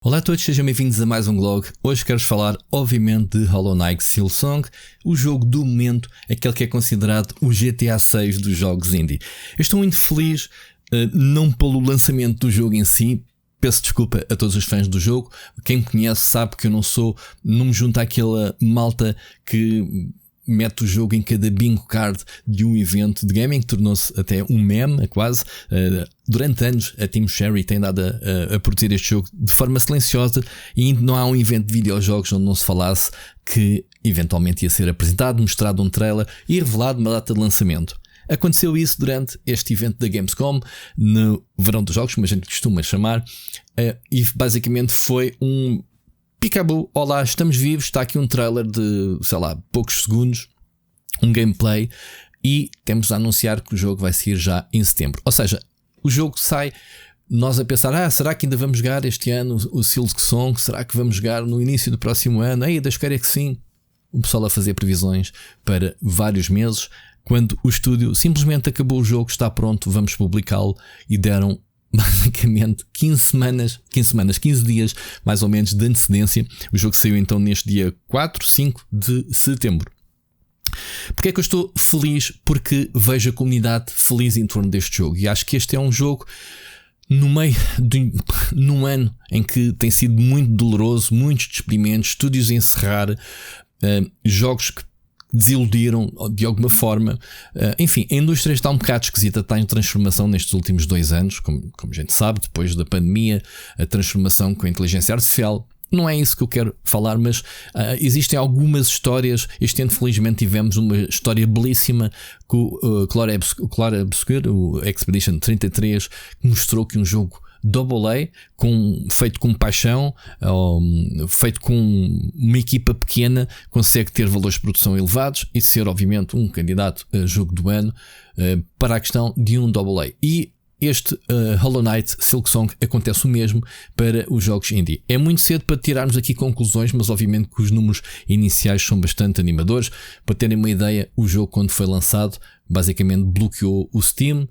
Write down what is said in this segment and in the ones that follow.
Olá a todos, sejam bem-vindos a mais um vlog. Hoje quero falar, obviamente, de Hollow Knight Silksong, o jogo do momento, aquele que é considerado o GTA 6 dos jogos indie. Eu estou muito feliz, não pelo lançamento do jogo em si. Peço desculpa a todos os fãs do jogo. Quem me conhece sabe que eu não me junto àquela malta que mete o jogo em cada bingo card de um evento de gaming, que tornou-se até um meme, quase. Durante anos a Team Cherry tem dado a produzir este jogo de forma silenciosa e ainda não há um evento de videojogos onde não se falasse que eventualmente ia ser apresentado, mostrado um trailer e revelado uma data de lançamento. Aconteceu isso durante este evento da Gamescom, no verão dos jogos, como a gente costuma chamar, e basicamente foi um Peekaboo, olá, estamos vivos, está aqui um trailer de, poucos segundos, um gameplay, e temos a anunciar que o jogo vai sair já em setembro. Ou seja, o jogo sai, nós a pensar, será que ainda vamos jogar este ano o Silksong? Será que vamos jogar no início do próximo ano? Deus queira que sim. O pessoal a fazer previsões para vários meses, quando o estúdio simplesmente acabou o jogo, está pronto, vamos publicá-lo, e deram basicamente 15 dias mais ou menos de antecedência. O jogo saiu então neste dia 5 de setembro. Porque é que eu estou feliz? Porque vejo a comunidade feliz em torno deste jogo, e acho que este é um jogo no meio de num ano em que tem sido muito doloroso, muitos despedimentos, estúdios a encerrar, jogos que desiludiram de alguma forma. Enfim, a indústria está um bocado esquisita, está em transformação nestes últimos 2 anos, como a gente sabe, depois da pandemia, a transformação com a inteligência artificial. Não é isso que eu quero falar, mas existem algumas histórias. Este ano, felizmente, tivemos uma história belíssima com o Clara Obscure, o Expedition 33, que mostrou que um jogo AA, feito com paixão, feito com uma equipa pequena, consegue ter valores de produção elevados e ser, obviamente, um candidato a jogo do ano para a questão de um AA. E este Hollow Knight Silksong acontece o mesmo para os jogos indie. É muito cedo para tirarmos aqui conclusões, mas obviamente que os números iniciais são bastante animadores. Para terem uma ideia, o jogo, quando foi lançado, basicamente bloqueou o Steam,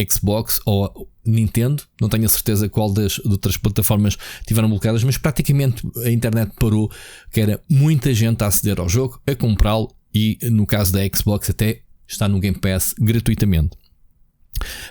Xbox ou Nintendo. Não tenho a certeza qual das outras plataformas tiveram bloqueadas, mas praticamente a internet parou, que era muita gente a aceder ao jogo, a comprá-lo, e no caso da Xbox até está no Game Pass gratuitamente.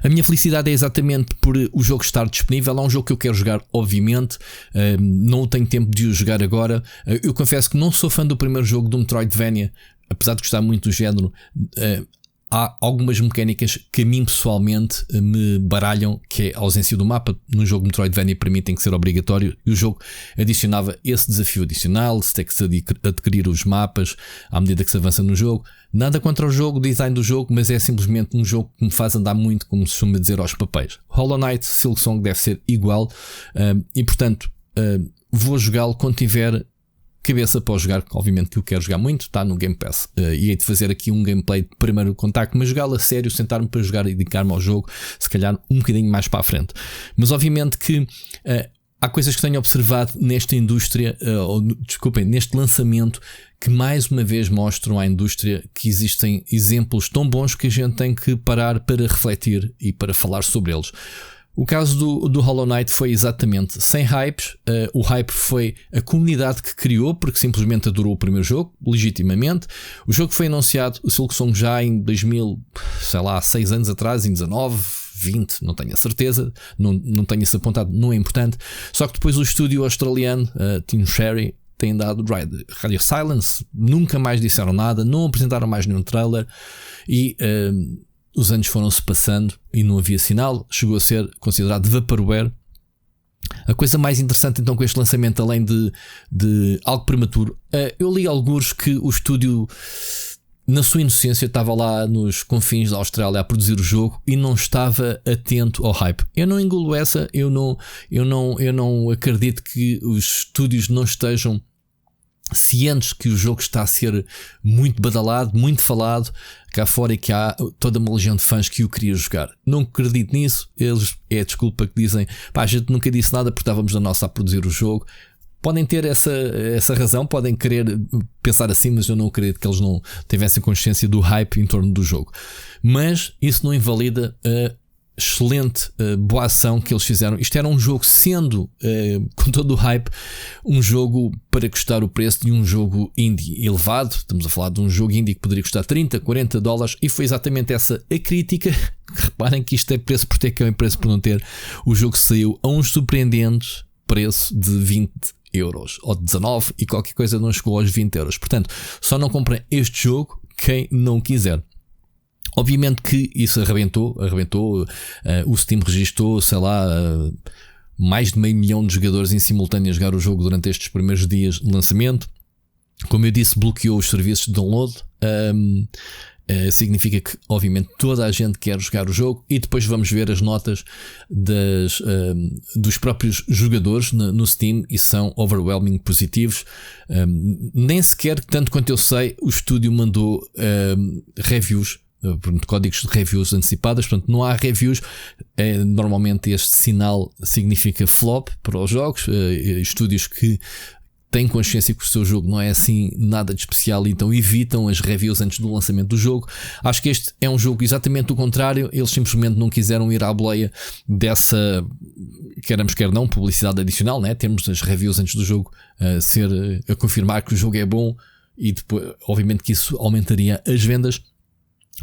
A minha felicidade é exatamente por o jogo estar disponível. É um jogo que eu quero jogar, obviamente. Não tenho tempo de o jogar agora. Eu confesso que não sou fã do primeiro jogo do Metroidvania, apesar de gostar muito do género. Há algumas mecânicas que a mim pessoalmente me baralham, que é a ausência do mapa. No jogo Metroidvania, para mim, tem que ser obrigatório, e o jogo adicionava esse desafio adicional, se tem que se adquirir os mapas à medida que se avança no jogo. Nada contra o jogo, o design do jogo, mas é simplesmente um jogo que me faz andar muito, como se costuma dizer, aos papéis. Hollow Knight Silksong deve ser igual, e portanto vou jogá-lo quando tiver cabeça para jogar, obviamente que eu quero jogar muito, está no Game Pass, e hei de fazer aqui um gameplay de primeiro contacto, mas jogá-lo a sério, sentar-me para jogar e dedicar-me ao jogo, se calhar um bocadinho mais para a frente. Mas obviamente que há coisas que tenho observado nesta indústria, neste lançamento, que mais uma vez mostram à indústria que existem exemplos tão bons que a gente tem que parar para refletir e para falar sobre eles. O caso do Hollow Knight foi exatamente sem hypes. O hype foi a comunidade que criou, porque simplesmente adorou o primeiro jogo, legitimamente. O jogo foi anunciado, o Silksong, já em 2000, 6 anos atrás, em 19, 20, não tenho a certeza, não tenho isso apontado, não é importante. Só que depois o estúdio australiano, Team Cherry, tem dado Radio Silence, nunca mais disseram nada, não apresentaram mais nenhum trailer, e os anos foram-se passando e não havia sinal. Chegou a ser considerado vaporware. A coisa mais interessante então com este lançamento, além de algo prematuro, eu li alguns que o estúdio, na sua inocência, estava lá nos confins da Austrália a produzir o jogo e não estava atento ao hype. Eu não engulo essa, eu não acredito que os estúdios não estejam cientes que o jogo está a ser muito badalado, muito falado cá fora, e que há toda uma legião de fãs que o queria jogar. Não acredito nisso. Eles é a desculpa que dizem, a gente nunca disse nada porque estávamos na nossa a produzir o jogo. Podem ter essa razão, podem querer pensar assim, mas eu não acredito que eles não tivessem consciência do hype em torno do jogo. Mas isso não invalida excelente boa ação que eles fizeram. Isto era um jogo, sendo com todo o hype, um jogo para custar o preço de um jogo indie elevado. Estamos a falar de um jogo indie que poderia custar $30-40, e foi exatamente essa a crítica. Reparem que isto é preço por ter, que é um preço por não ter. O jogo saiu a um surpreendente preço de 20 euros ou de 19, e qualquer coisa não chegou aos 20 euros. Portanto, só não comprem este jogo quem não quiser. Obviamente que isso arrebentou. O Steam registou, sei lá, mais de 500 mil de jogadores em simultâneo a jogar o jogo durante estes primeiros dias de lançamento. Como eu disse, bloqueou os serviços de download. Significa que, obviamente, toda a gente quer jogar o jogo, e depois vamos ver as notas dos próprios jogadores no Steam, e são overwhelming positivos. Nem sequer, tanto quanto eu sei, o estúdio mandou reviews, códigos de reviews antecipadas. Portanto, não há reviews. Normalmente este sinal significa flop para os jogos. Estúdios que têm consciência que o seu jogo não é assim nada de especial, então evitam as reviews antes do lançamento do jogo. Acho que este é um jogo exatamente o contrário. Eles simplesmente não quiseram ir à boleia dessa, queremos quer não, publicidade adicional, né? Temos as reviews antes do jogo a confirmar que o jogo é bom, e depois, obviamente, que isso aumentaria as vendas.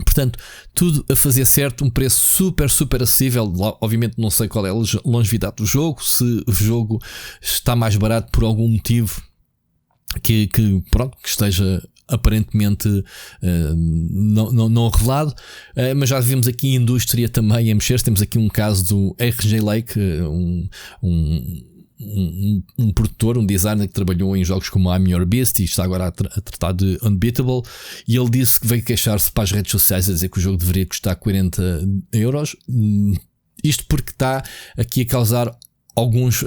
Portanto, tudo a fazer certo, um preço super acessível. Obviamente não sei qual é a longevidade do jogo, se o jogo está mais barato por algum motivo que esteja aparentemente não revelado, mas já vimos aqui a indústria também a mexer. Temos aqui um caso do RJ Lake, um produtor, um designer que trabalhou em jogos como I'm Your Beast e está agora a tratar de Unbeatable, e ele disse que veio queixar-se para as redes sociais a dizer que o jogo deveria custar 40 euros. Isto porque está aqui a causar alguns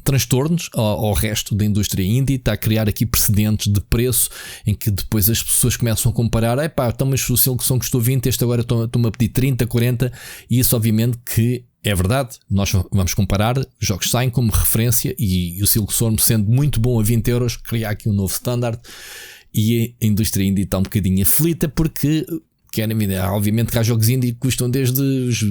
transtornos ao resto da indústria indie. Está a criar aqui precedentes de preço em que depois as pessoas começam a comparar: então, mas o Silksong custou 20, este agora estão-me a pedir 30, 40, e isso obviamente que é verdade. Nós vamos comparar, os jogos saem como referência, e o Silksong, sendo muito bom a 20 euros, cria aqui um novo standard, e a indústria indie está um bocadinho aflita, porque obviamente que há jogos indie que custam desde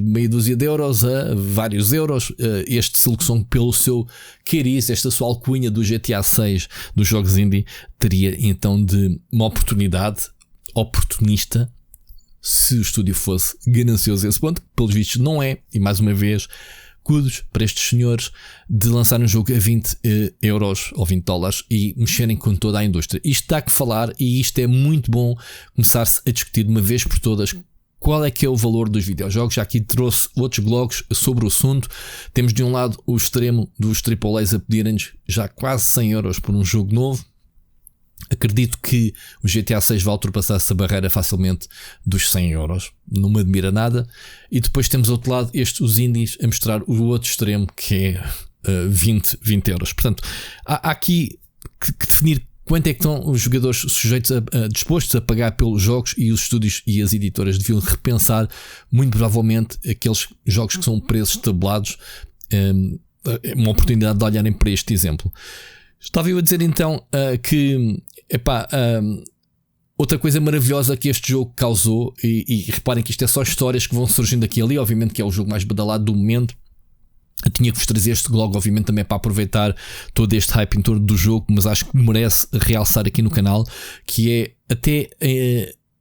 meia dúzia de euros a vários euros. Este Silksong, pelo seu cariz, esta sua alcunha do GTA 6 dos jogos indie, teria então de uma oportunidade oportunista, se o estúdio fosse ganancioso a esse ponto, que pelos vistos não é. E mais uma vez, cuidos para estes senhores de lançar um jogo a 20 euros ou 20 dólares e mexerem com toda a indústria. Isto dá que falar, e isto é muito bom começar-se a discutir de uma vez por todas qual é que é o valor dos videojogos. Já aqui trouxe outros blogs sobre o assunto. Temos de um lado o extremo dos AAAs a pedirem-nos já quase 100 euros por um jogo novo. Acredito que o GTA 6 vai ultrapassar essa barreira facilmente dos 100 euros. Não me admira nada. E depois temos ao outro lado os indies a mostrar o outro extremo, que é 20 euros. Portanto, há aqui que definir quanto é que estão os jogadores sujeitos dispostos a pagar pelos jogos, e os estúdios e as editoras deviam repensar muito provavelmente aqueles jogos que são preços tabulados. Uma oportunidade de olharem para este exemplo. Estava eu a dizer então que outra coisa maravilhosa que este jogo causou, e reparem que isto é só histórias que vão surgindo aqui e ali. Obviamente que é o jogo mais badalado do momento. Eu tinha que vos trazer este blog, obviamente, também para aproveitar todo este hype em torno do jogo, mas acho que merece realçar aqui no canal, que é até...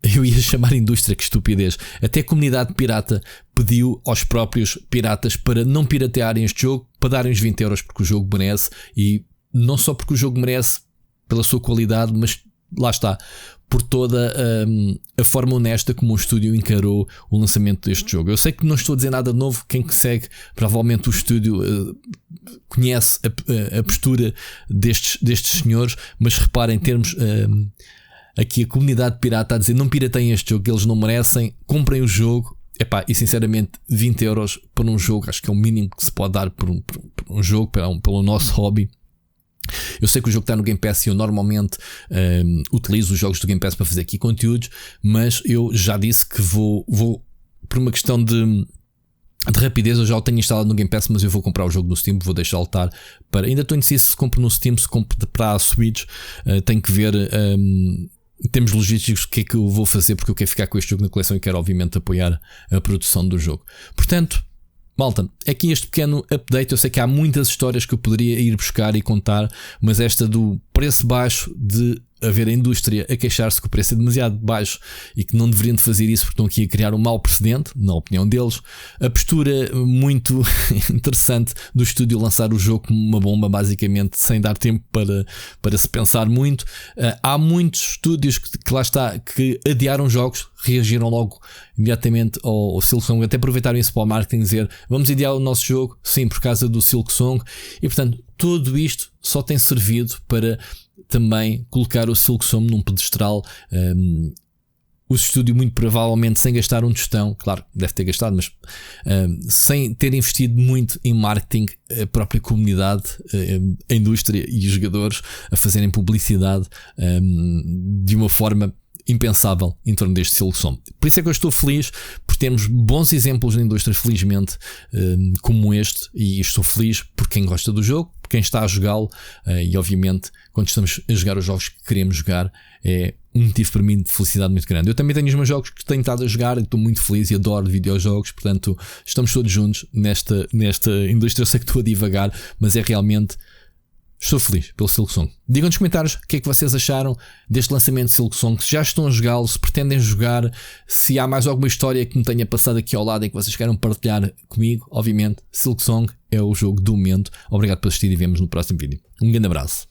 eu ia chamar indústria, que estupidez. Até a comunidade pirata pediu aos próprios piratas para não piratearem este jogo, para darem os 20 euros, porque o jogo merece. E não só porque o jogo merece pela sua qualidade, mas lá está, por toda a forma honesta como o estúdio encarou o lançamento deste jogo. Eu sei que não estou a dizer nada de novo. Quem que segue provavelmente o estúdio conhece a postura destes senhores, mas reparem, termos aqui a comunidade pirata a dizer: não pirateiem este jogo, que eles não merecem, comprem o jogo. E sinceramente 20 euros para um jogo, acho que é o mínimo que se pode dar por um jogo, pelo nosso hobby. Eu sei que o jogo está no Game Pass e eu normalmente utilizo os jogos do Game Pass para fazer aqui conteúdos, mas eu já disse que vou por uma questão de rapidez, eu já o tenho instalado no Game Pass, mas eu vou comprar o jogo no Steam, vou deixar estar ainda estou indeciso se compro no Steam, se compro para a Switch. Tenho que ver em termos logísticos, o que é que eu vou fazer, porque eu quero ficar com este jogo na coleção e quero obviamente apoiar a produção do jogo. Portanto, malta, aqui este pequeno update. Eu sei que há muitas histórias que eu poderia ir buscar e contar, mas esta do preço baixo, de haver a indústria a queixar-se que o preço é demasiado baixo e que não deveriam de fazer isso porque estão aqui a criar um mau precedente, na opinião deles. A postura muito interessante do estúdio lançar o jogo como uma bomba, basicamente, sem dar tempo para se pensar muito. Há muitos estúdios que lá está, que adiaram jogos, reagiram logo imediatamente ao Silksong, até aproveitaram isso para o marketing, dizer vamos adiar o nosso jogo, sim, por causa do Silksong. E portanto, tudo isto só tem servido para também colocar o Silksong num pedestral. O estúdio, muito provavelmente, sem gastar um tostão, claro, deve ter gastado, mas sem ter investido muito em marketing, a própria comunidade, a indústria e os jogadores a fazerem publicidade de uma forma impensável em torno deste Silksong. Por isso é que eu estou feliz por termos bons exemplos na indústria, felizmente, como este, e estou feliz por quem gosta do jogo, por quem está a jogá-lo, e obviamente quando estamos a jogar os jogos que queremos jogar é um motivo para mim de felicidade muito grande. Eu também tenho os meus jogos que tenho estado a jogar e estou muito feliz e adoro videojogos, portanto estamos todos juntos nesta indústria. Eu sei que estou a divagar, mas é realmente... Estou feliz pelo Silksong. Digam nos comentários o que é que vocês acharam deste lançamento de Silksong, se já estão a jogá-lo, se pretendem jogar, se há mais alguma história que me tenha passado aqui ao lado e que vocês queiram partilhar comigo. Obviamente, Silksong é o jogo do momento. Obrigado por assistir e vemos no próximo vídeo. Um grande abraço.